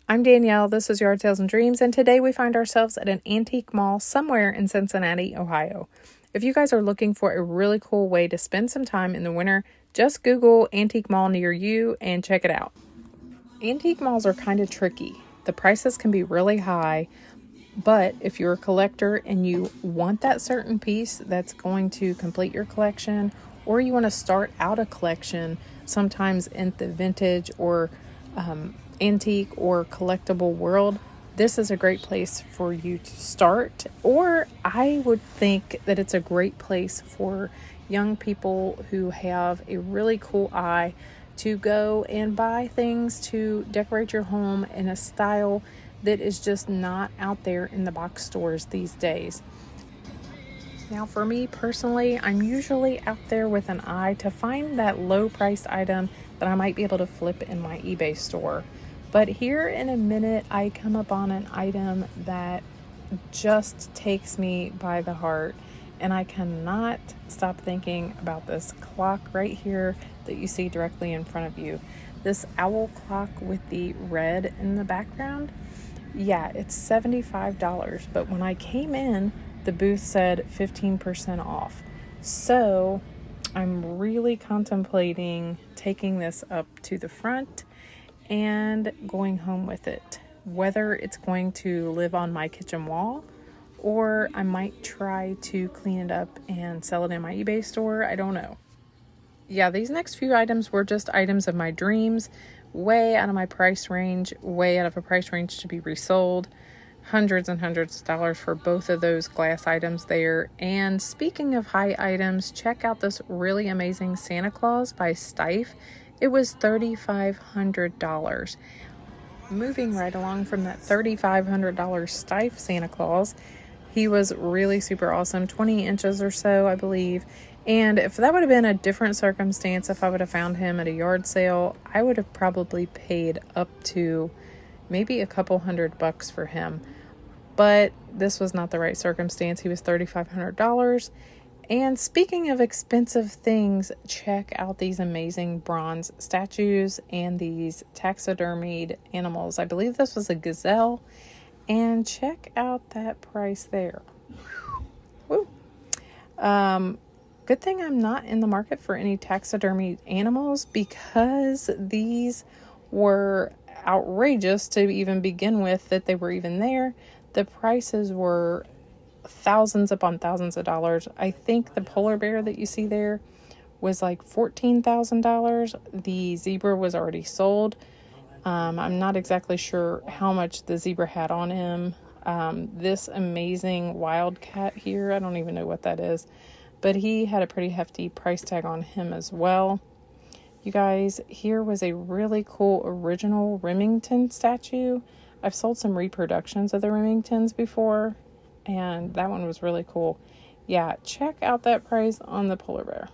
I'm Danielle, this is Yard Sales and Dreams, and today we find ourselves at an antique mall somewhere in Cincinnati, Ohio. If you guys are looking for a really cool way to spend some time in the winter, just Google antique mall near you and check it out. Antique malls are kind of tricky. The prices can be really high, but if you're a collector and you want that certain piece that's going to complete your collection, or you want to start out a collection, sometimes in the vintage or antique or collectible world, this is a great place for you to start. Or I would think that it's a great place for young people who have a really cool eye to go and buy things to decorate your home in a style that is just not out there in the box stores these days. Now, for me personally, I'm usually out there with an eye to find that low priced item that I might be able to flip in my eBay store. But here in a minute, I come upon an item that just takes me by the heart, and I cannot stop thinking about this clock right here that you see directly in front of you. This owl clock with the red in the background. Yeah, it's $75, but when I came in, the booth said 15% off. So I'm really contemplating taking this up to the front and going home with it. Whether it's going to live on my kitchen wall or I might try to clean it up and sell it in my eBay store, I don't know. Yeah, these next few items were just items of my dreams, way out of my price range, way out of a price range to be resold. Hundreds and hundreds of dollars for both of those glass items there. And speaking of high items, check out this really amazing Santa Claus by Steiff. It was $3,500. Moving right along from that $3,500 Steiff Santa Claus, he was really super awesome, 20 inches or so, I believe. And if that would have been a different circumstance, if I would have found him at a yard sale, I would have probably paid up to maybe a couple $100 for him. But this was not the right circumstance. He was $3,500. And speaking of expensive things, check out these amazing bronze statues and these taxidermied animals. I believe this was a gazelle. And check out that price there. Woo. Good thing I'm not in the market for any taxidermied animals, because these were outrageous to even begin with, that they were even there. The prices were thousands upon thousands of dollars. I think the polar bear that you see there was like $14,000. The zebra was already sold. I'm not exactly sure how much the zebra had on him. This amazing wildcat here, I don't even know what that is, but he had a pretty hefty price tag on him as well. You guys, here was a really cool original Remington statue. I've sold some reproductions of the Remingtons before, and that one was really cool. Yeah, check out that price on the polar bear.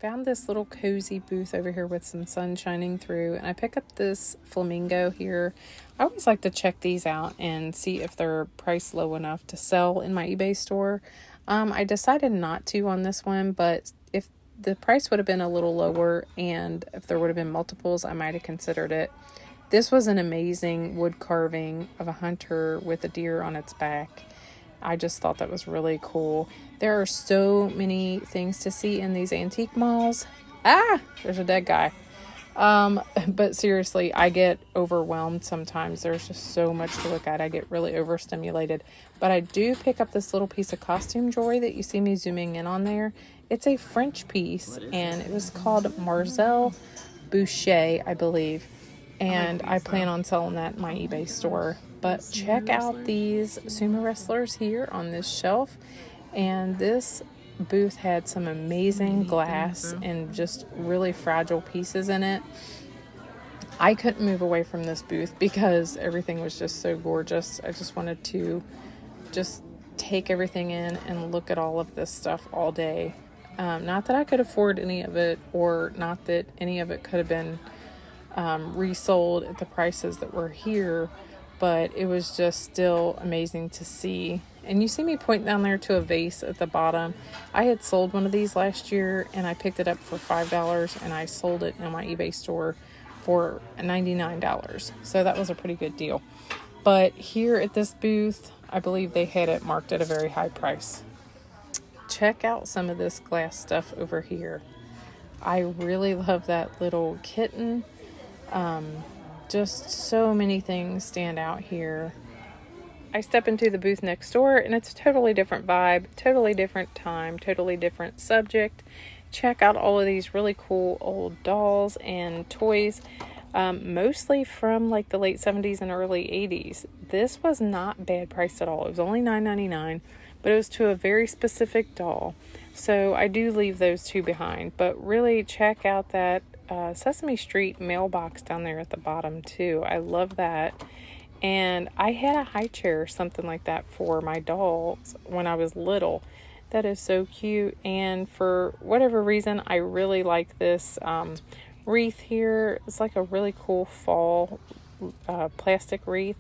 Found this little cozy booth over here with some sun shining through, and I pick up this Flamingo here. I always like to check these out and see if they're priced low enough to sell in my eBay store. I decided not to on this one, but if the price would have been a little lower and if there would have been multiples, I might have considered it. This was an amazing wood carving of a hunter with a deer on its back. I just thought that was really cool. There are so many things to see in these antique malls. There's a dead guy. But seriously, I get overwhelmed sometimes. There's just so much to look at. I get really overstimulated. But I do pick up this little piece of costume jewelry that you see me zooming in on there. It's a French piece, and it was called Marcel Boucher, I believe. And I plan on selling that in my eBay store. But check out these sumo wrestlers here on this shelf. And this booth had some amazing glass and just really fragile pieces in it. I couldn't move away from this booth because everything was just so gorgeous. I just wanted to just take everything in and look at all of this stuff all day. Not that I could afford any of it, or not that any of it could have been resold at the prices that were here, but it was just still amazing to see. And you see me point down there to a vase at the bottom. I had sold one of these last year, and I picked it up for $5, and I sold it in my eBay store for $99. So that was a pretty good deal. But here at this booth, I believe they had it marked at a very high price. Check out some of this glass stuff over here. I really love that little kitten. Just so many things stand out here. I step into the booth next door and it's a totally different vibe, totally different time, totally different subject. Check out all of these really cool old dolls and toys, mostly from like the late 70s and early 80s. This was not bad priced at all. It was only $9.99, but it was to a very specific doll. So I do leave those two behind, but really check out that Sesame Street mailbox down there at the bottom too. I love that. And I had a high chair, something like that, for my dolls when I was little. That is so cute. And for whatever reason, I really like this wreath here. It's like a really cool fall plastic wreath,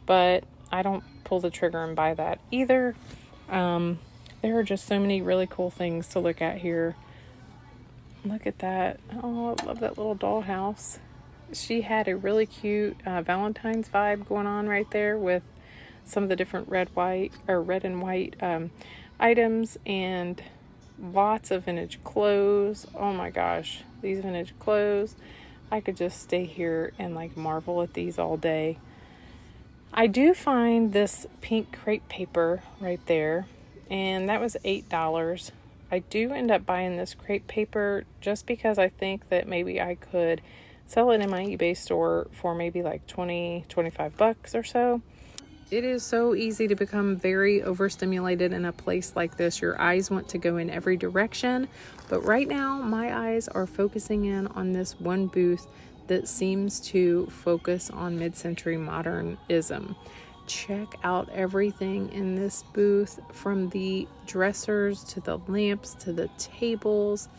but I don't pull the trigger and buy that either. There are just so many really cool things to look at here. Look at that. Oh, I love that little dollhouse. She had a really cute Valentine's vibe going on right there with some of the different red and white items, and lots of vintage clothes. Oh my gosh, these vintage clothes. I could just stay here and like marvel at these all day. I do find this pink crepe paper right there, and that was $8. I do end up buying this crepe paper just because I think that maybe I could sell it in my eBay store for maybe like $20-25 or so. It is so easy to become very overstimulated in a place like this. Your eyes want to go in every direction, but right now my eyes are focusing in on this one booth that seems to focus on mid-century modernism. Check out everything in this booth, from the dressers to the lamps to the tables.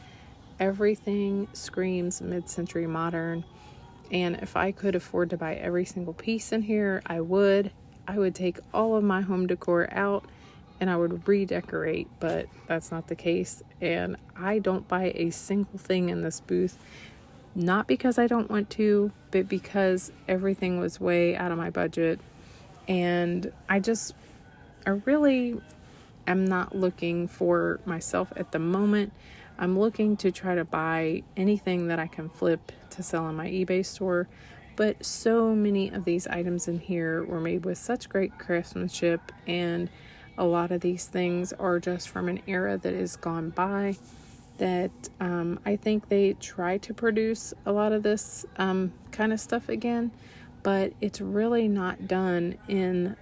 Everything screams mid-century modern, and if I could afford to buy every single piece in here, I would take all of my home decor out and I would redecorate, but that's not the case. And I don't buy a single thing in this booth, not because I don't want to, but because everything was way out of my budget. And I really am not looking for myself at the moment. I'm looking to try to buy anything that I can flip to sell on my eBay store, but so many of these items in here were made with such great craftsmanship, and a lot of these things are just from an era that is gone by, that I think they try to produce a lot of this kind of stuff again, but it's really not done in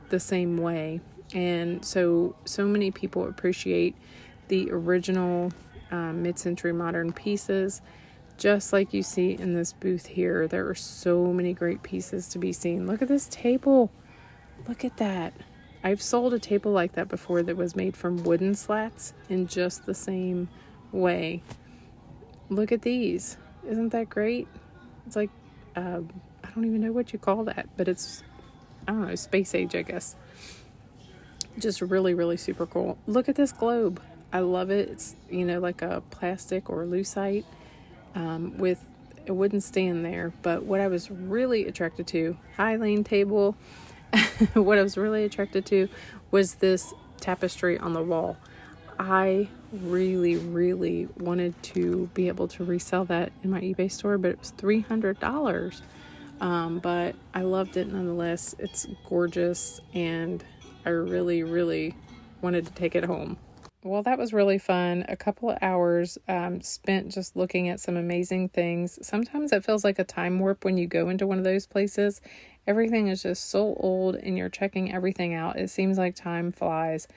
the same way. And so many people appreciate the original mid-century modern pieces, just like you see in this booth here. There are so many great pieces to be seen. Look at this table. Look at that. I've sold a table like that before that was made from wooden slats in just the same way. Look at these. Isn't that great? It's like, I don't even know what you call that, but it's, I don't know, space age, I guess. Just really, really super cool. Look at this globe. I love it. It's, like a plastic or lucite with a wooden stand there. But what I was really attracted to, high lane table, what I was really attracted to was this tapestry on the wall. I really, really wanted to be able to resell that in my eBay store, but it was $300. But I loved it nonetheless. It's gorgeous, and I really, really wanted to take it home. Well, that was really fun. A couple of hours spent just looking at some amazing things. Sometimes it feels like a time warp when you go into one of those places. Everything is just so old and you're checking everything out. It seems like time flies.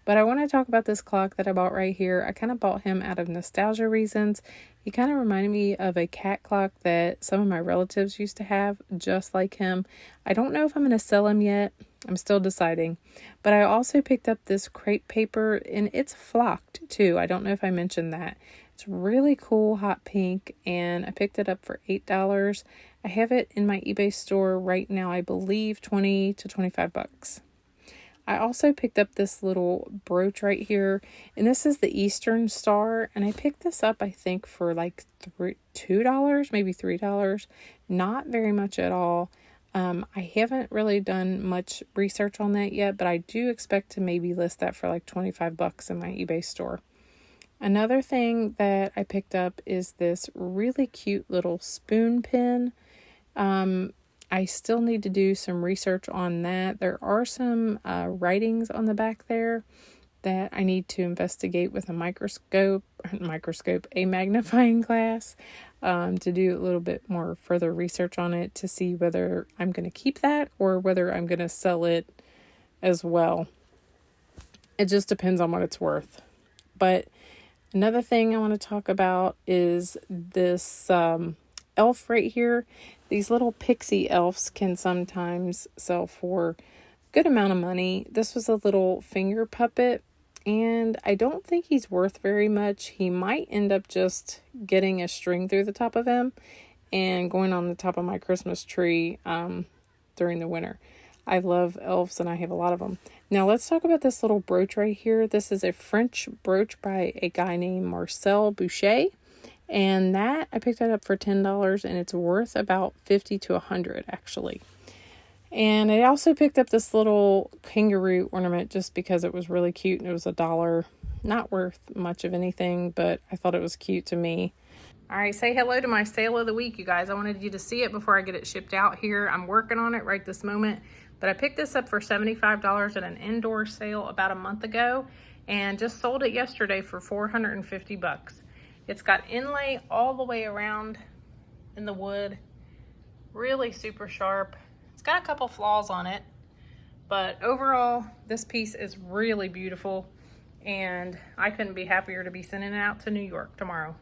But I want to talk about this clock that I bought right here. I kind of bought him out of nostalgia reasons. He kind of reminded me of a cat clock that some of my relatives used to have, just like him. I don't know if I'm going to sell him yet. I'm still deciding. But I also picked up this crepe paper, and it's flocked too. I don't know if I mentioned that. It's really cool, hot pink, and I picked it up for $8. I have it in my eBay store right now, I believe $20 to $25. I also picked up this little brooch right here, and this is the Eastern Star, and I picked this up, I think, for like $2, maybe $3. Not very much at all. I haven't really done much research on that yet, but I do expect to maybe list that for like 25 bucks in my eBay store. Another thing that I picked up is this really cute little spoon pin. I still need to do some research on that. There are some writings on the back there that I need to investigate with a a magnifying glass, to do a little bit more further research on it to see whether I'm going to keep that or whether I'm going to sell it as well. It just depends on what it's worth. But another thing I want to talk about is this elf right here. These little pixie elves can sometimes sell for a good amount of money. This was a little finger puppet, and I don't think he's worth very much. He might end up just getting a string through the top of him and going on the top of my Christmas tree during the winter. I love elves and I have a lot of them. Now let's talk about this little brooch right here. This is a French brooch by a guy named Marcel Boucher. And that, I picked that up for $10, and it's worth about $50 to $100 actually. And I also picked up this little kangaroo ornament just because it was really cute and it was $1. Not worth much of anything, but I thought it was cute to me. All right, say hello to my sale of the week, you guys. I wanted you to see it before I get it shipped out here. I'm working on it right this moment, but I picked this up for $75 at an indoor sale about a month ago and just sold it yesterday for 450 bucks. It's got inlay all the way around in the wood, really super sharp. It's got a couple flaws on it, but overall, this piece is really beautiful, and I couldn't be happier to be sending it out to New York tomorrow.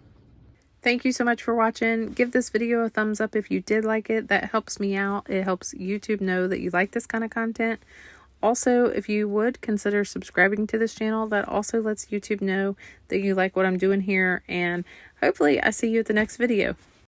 Thank you so much for watching. Give this video a thumbs up if you did like it. That helps me out. It helps YouTube know that you like this kind of content. Also, if you would consider subscribing to this channel, that also lets YouTube know that you like what I'm doing here, and hopefully I see you at the next video.